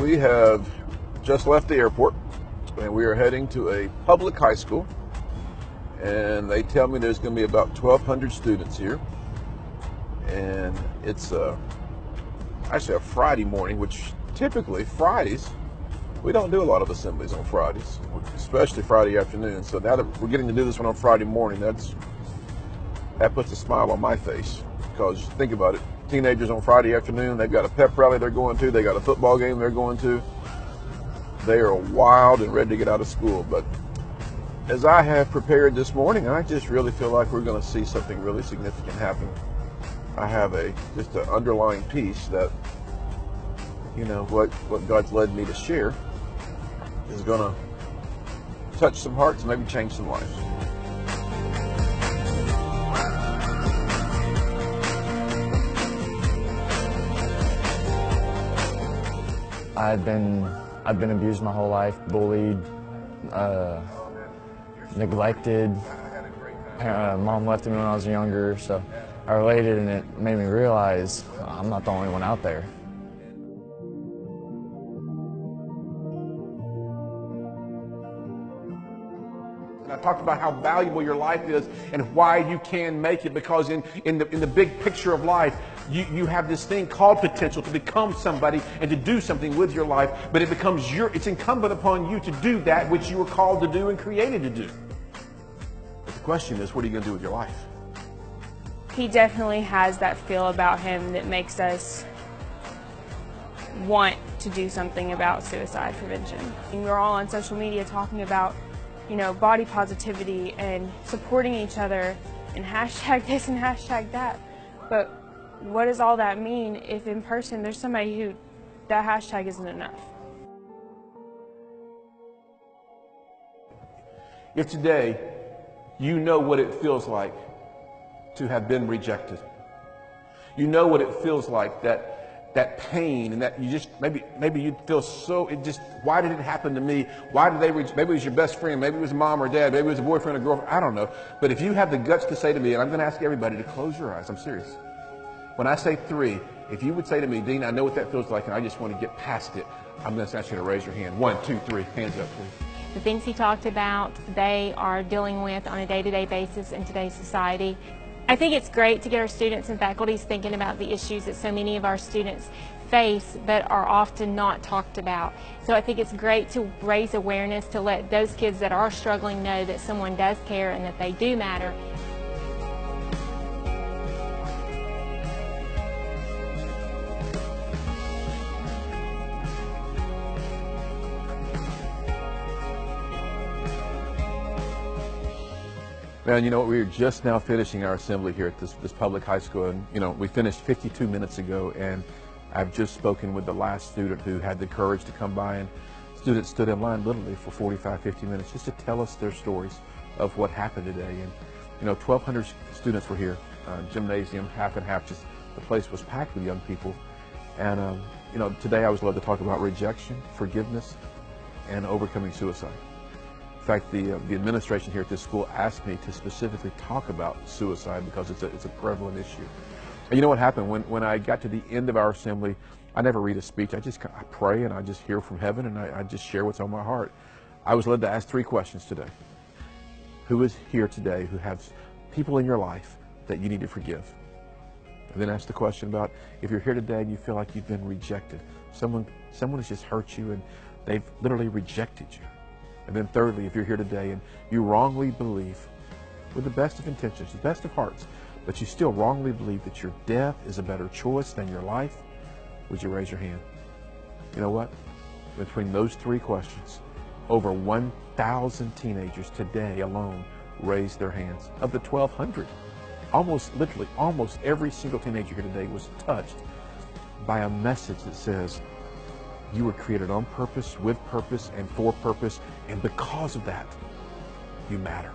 We have just left the airport and we are heading to a public high school, and they tell me there's going to be about 1,200 students here, and it's actually a Friday morning, which typically Fridays we don't do a lot of assemblies on Fridays, especially Friday afternoon. So now that we're getting to do this one on Friday morning, that puts a smile on my face, because think about it, teenagers on Friday afternoon, they've got a pep rally they're going to, they got a football game they're going to. They are wild and ready to get out of school. But as I have prepared this morning, I just really feel like we're going to see something really significant happen. I have just an underlying piece that, you know, what God's led me to share is going to touch some hearts and maybe change some lives. I've been abused my whole life, bullied, neglected. Mom left me when I was younger, so I related, and it made me realize I'm not the only one out there. I talked about how valuable your life is and why you can make it, because in the big picture of life, you have this thing called potential to become somebody and to do something with your life, but it's incumbent upon you to do that which you were called to do and created to do. But the question is, what are you going to do with your life? He definitely has that feel about him that makes us want to do something about suicide prevention. And we're all on social media talking about, you know, body positivity and supporting each other and hashtag this and hashtag that. But what does all that mean if in person there's somebody who that hashtag isn't enough? If today you know what it feels like to have been rejected, you know what it feels like, that pain, and that you just, maybe you'd feel so, why did it happen to me? Why did they maybe it was your best friend, maybe it was mom or dad, maybe it was a boyfriend or girlfriend, I don't know. But if you have the guts to say to me, and I'm going to ask everybody to close your eyes, I'm serious. When I say 3, if you would say to me, Dean, I know what that feels like and I just want to get past it, I'm going to ask you to raise your hand. 1, 2, 3, hands up, please. The things he talked about, they are dealing with on a day-to-day basis in today's society. I think it's great to get our students and faculties thinking about the issues that so many of our students face but are often not talked about. So I think it's great to raise awareness, to let those kids that are struggling know that someone does care and that they do matter. Man, you know what, we are just now finishing our assembly here at this public high school, and you know, we finished 52 minutes ago, and I've just spoken with the last student who had the courage to come by, and students stood in line literally for 45, 50 minutes just to tell us their stories of what happened today. And you know, 1,200 students were here, gymnasium, half and half, just the place was packed with young people. And you know, today I was led to talk about rejection, forgiveness, and overcoming suicide. In fact, the administration here at this school asked me to specifically talk about suicide because it's a prevalent issue. And you know what happened? When I got to the end of our assembly, I never read a speech. I pray and I just hear from heaven, and I just share what's on my heart. I was led to ask 3 questions today. Who is here today who has people in your life that you need to forgive? And then ask the question about if you're here today and you feel like you've been rejected. Someone has just hurt you and they've literally rejected you. And then thirdly, if you're here today and you wrongly believe, with the best of intentions, the best of hearts, but you still wrongly believe that your death is a better choice than your life, would you raise your hand? You know what? Between those 3 questions, over 1,000 teenagers today alone raised their hands. Of the 1,200, literally almost every single teenager here today was touched by a message that says, you were created on purpose, with purpose, and for purpose, and because of that, you matter.